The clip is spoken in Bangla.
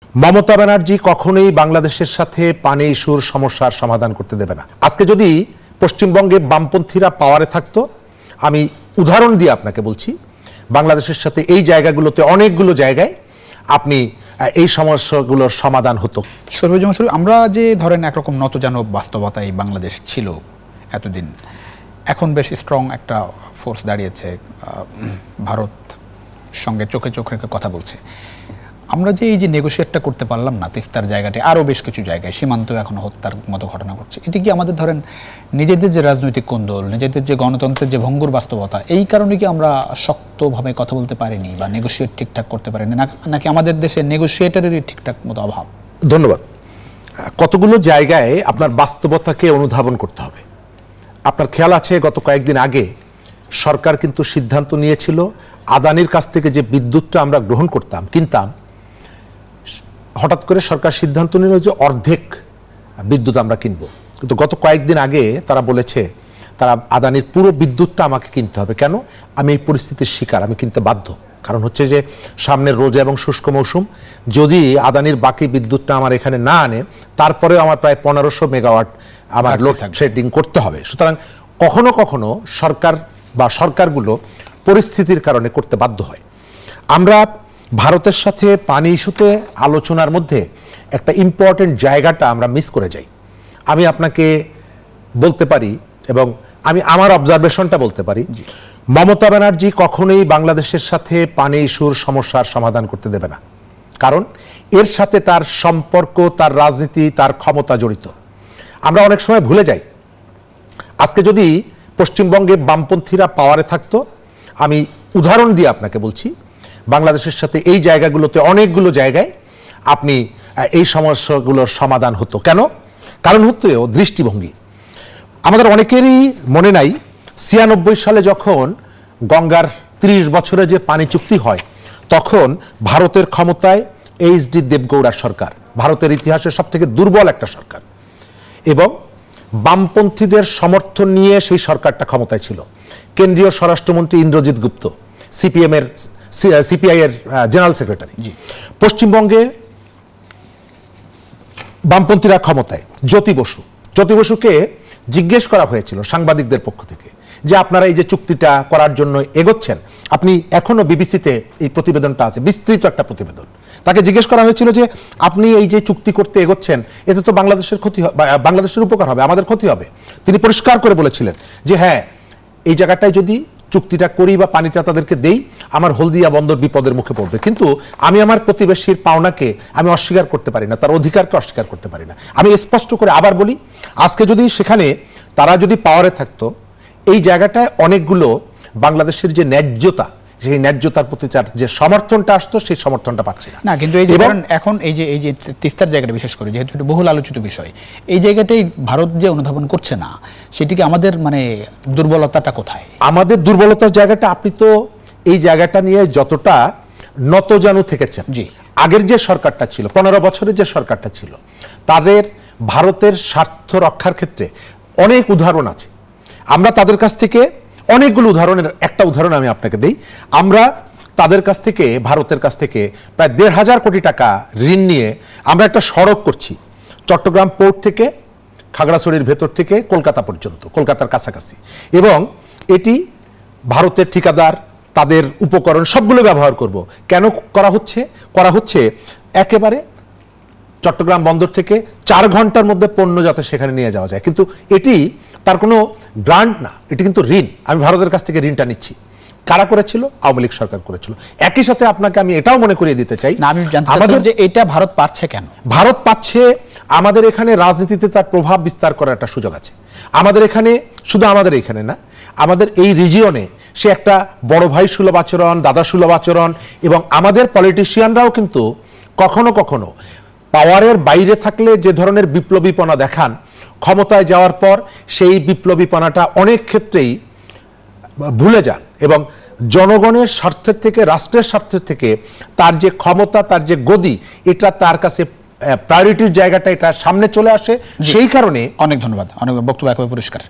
মমতা ব্যানার্জি কখনোই বাংলাদেশের সাথে পানি ইস্যুর সমস্যার সমাধান করতে দেবে না। আজকে যদি পশ্চিমবঙ্গে বামপন্থীরা পাওয়ারে থাকতো, আমি উদাহরণ দিয়ে আপনাকে বলছি, বাংলাদেশের সাথে এই জায়গাগুলোতে অনেকগুলো জায়গায় আপনি এই সমস্যাগুলোর সমাধান হতো। আমরা যে ধরেন একরকম নতজানব বাস্তবতায় বাংলাদেশ ছিল এতদিন, এখন বেশ স্ট্রং একটা ফোর্স দাঁড়িয়েছে, ভারত সঙ্গে চোখে চোখ রেখে কথা বলছে। আমরা যে এই যে নেগোশিয়েটটা করতে পারলাম না তিস্তার জায়গাটি, আরও বেশ কিছু জায়গায় সীমান্ত এখন হত্যার মতো ঘটনা ঘটছে, এটি কি আমাদের ধরেন নিজেদের যে রাজনৈতিক কোন্দল, নিজেদের যে গণতন্ত্রের যে ভঙ্গুর বাস্তবতা, এই কারণে কি আমরা শক্তভাবে কথা বলতে পারিনি বা নেগোশিয়েট ঠিকঠাক করতে পারিনি, নাকি আমাদের দেশে নেগোশিয়েটারেরই ঠিকঠাক মতো অভাব? ধন্যবাদ। কতগুলো জায়গায় আপনার বাস্তবতাকে অনুধাবন করতে হবে। আপনার খেয়াল আছে গত কয়েকদিন আগে সরকার কিন্তু সিদ্ধান্ত নিয়েছিল আদানির কাছ থেকে যে বিদ্যুৎটা আমরা গ্রহণ কিনতাম, হঠাৎ করে সরকার সিদ্ধান্ত নিল যে অর্ধেক বিদ্যুৎ আমরা কিনব। কিন্তু গত কয়েকদিন আগে তারা বলেছে তারা আদানির পুরো বিদ্যুৎটা আমাকে কিনতে হবে। কেন? আমি এই পরিস্থিতির শিকার, আমি কিনতে বাধ্য। কারণ হচ্ছে যে সামনের রোজা এবং শুষ্ক মৌসুম, যদি আদানির বাকি বিদ্যুৎটা আমার এখানে না আনে, তারপরেও আমার প্রায় 1500 মেগাওয়াট আমার লোডশেডিং করতে হবে। সুতরাং কখনো কখনো সরকার বা সরকারগুলো পরিস্থিতির কারণে করতে বাধ্য হয়। আমরা ভারতের সাথে পানি ইস্যুতে আলোচনার মধ্যে একটা ইম্পর্টেন্ট জায়গাটা আমরা মিস করে যাই। আমি আপনাকে বলতে পারি এবং আমি আমার অবজারভেশনটা বলতে পারি, মমতা ব্যানার্জি কখনোই বাংলাদেশের সাথে পানি ইস্যুর সমস্যার সমাধান করতে দেবে না। কারণ এর সাথে তার সম্পর্ক, তার রাজনীতি, তার ক্ষমতা জড়িত। আমরা অনেক সময় ভুলে যাই। আজকে যদি পশ্চিমবঙ্গে বামপন্থীরা পাওয়ারে থাকতো, আমি উদাহরণ দিয়ে আপনাকে বলছি, বাংলাদেশের সাথে এই জায়গাগুলোতে অনেকগুলো জায়গায় আপনি এই সমস্যাগুলোর সমাধান হতো। কেন? কারণ হতো দৃষ্টিভঙ্গি। আমাদের অনেকেরই মনে নাই 96 সালে যখন গঙ্গার 30 বছরে যে পানি চুক্তি হয়, তখন ভারতের ক্ষমতায় এইচ.ডি. দেবগৌড়ার সরকার, ভারতের ইতিহাসের সব থেকে দুর্বল একটা সরকার, এবং বামপন্থীদের সমর্থন নিয়ে সেই সরকারটা ক্ষমতায় ছিল। কেন্দ্রীয় স্বরাষ্ট্রমন্ত্রী ইন্দ্রজিৎ গুপ্ত, সিপিআই এর জেনারেল সেক্রেটারি। পশ্চিমবঙ্গে বামপন্থীরা ক্ষমতায়, জ্যোতি বসুকে জিজ্ঞেস করা হয়েছিল সাংবাদিকদের পক্ষ থেকে যে আপনারা এই যে চুক্তিটা করার জন্য এগোচ্ছেন, আপনি এখনো বিবিসিতে এই প্রতিবেদনটা আছে, বিস্তৃত একটা প্রতিবেদন। তাকে জিজ্ঞেস করা হয়েছিল যে আপনি এই যে চুক্তি করতে এগোচ্ছেন, এতে তো বাংলাদেশের ক্ষতি হবে, বাংলাদেশের উপকার হবে, আমাদের ক্ষতি হবে। তিনি পরিষ্কার করে বলেছিলেন যে হ্যাঁ, এই জায়গাটায় যদি চুক্তিটা করি বা পানিটা তাদেরকে দেই, আমার হলদিয়া বন্দর বিপদের মুখে পড়বে। কিন্তু আমি আমার প্রতিবেশীর পাওনাকে আমি অস্বীকার করতে পারি না, তার অধিকারকে অস্বীকার করতে পারি না। আমি স্পষ্ট করে আবার বলি, আজকে যদি সেখানে তারা যদি পাওয়ারে থাকতো, এই জায়গাটায় অনেকগুলো বাংলাদেশের যে ন্যায্যতা, সেই ন্যায্যতার প্রতি যে সমর্থনটা আসতো, সেই সমর্থনটা পাচ্ছে না। কিন্তু এই যে এখন এই যে তিস্তার জায়গাটা বিশেষ করে যেহেতু এটা বহুল আলোচিত বিষয়, এই জায়গাটাই ভারত যে অনুধাবন করছে না, সেটিকে আমাদের মানে দুর্বলতাটা কোথায়? আমাদের দুর্বলতার জায়গাটা, আপনি তো এই জায়গাটা নিয়ে যতটা নতজানু থেকেছেন, জি, আগের যে সরকারটা ছিল, 15 বছরের যে সরকারটা ছিল, তাদের ভারতের স্বার্থ রক্ষার ক্ষেত্রে অনেক উদাহরণ আছে। আমরা তাদের কাছ থেকে অনেকগুলো উদাহরণের একটা উদাহরণ আমি আপনাকে দিই। আমরা তাদের কাছ থেকে, ভারতের কাছ থেকে প্রায় 1,500 কোটি টাকা ঋণ নিয়ে আমরা একটা সড়ক করছি, চট্টগ্রাম পোর্ট থেকে খাগড়াছড়ির ভেতর থেকে কলকাতা পর্যন্ত, কলকাতার কাছাকাছি। এবং এটি ভারতের ঠিকাদার, তাদের উপকরণ সবগুলো ব্যবহার করব। কেন করা হচ্ছে একেবারে চট্টগ্রাম বন্দর থেকে 4 ঘন্টার মধ্যে পণ্য যাতে সেখানে নিয়ে যাওয়া যায়। কিন্তু এটি তার কোনো গ্রান্ট না, এটি কিন্তু ঋণ। আমি ভারতের কাছ থেকে ঋণটা নিচ্ছি। কারা করেছিল? আওয়ামী লীগ সরকার করেছিল। একই সাথে আপনাকে আমি এটাও মনে করিয়ে দিতে চাই, আমাদের যে এটা ভারত পাচ্ছে কেন? ভারত পাচ্ছে, আমাদের এখানে রাজনীতিতে তার প্রভাব বিস্তার করার একটা সুযোগ আছে। আমাদের এখানে, শুধু আমাদের এখানে না, আমাদের এই রিজিয়নে সে একটা বড় ভাই সুলভ আচরণ, দাদা সুলভ আচরণ, এবং আমাদের পলিটিশিয়ানরাও কিন্তু কখনো কখনো পাওয়ারের বাইরে থাকলে যে ধরনের বিপ্লবীপনা দেখান, ক্ষমতায় যাওয়ার পর সেই বিপ্লবীপনাটা অনেক ক্ষেত্রেই ভুলে যান এবং জনগণের স্বার্থের থেকে, রাষ্ট্রের স্বার্থের থেকে তার যে ক্ষমতা, তার যে গদি, এটা তার কাছে প্রায়োরিটির জায়গাটা এটা সামনে চলে আসে। সেই কারণে অনেক ধন্যবাদ, অনেক বক্তব্য একেবারে পরিষ্কার।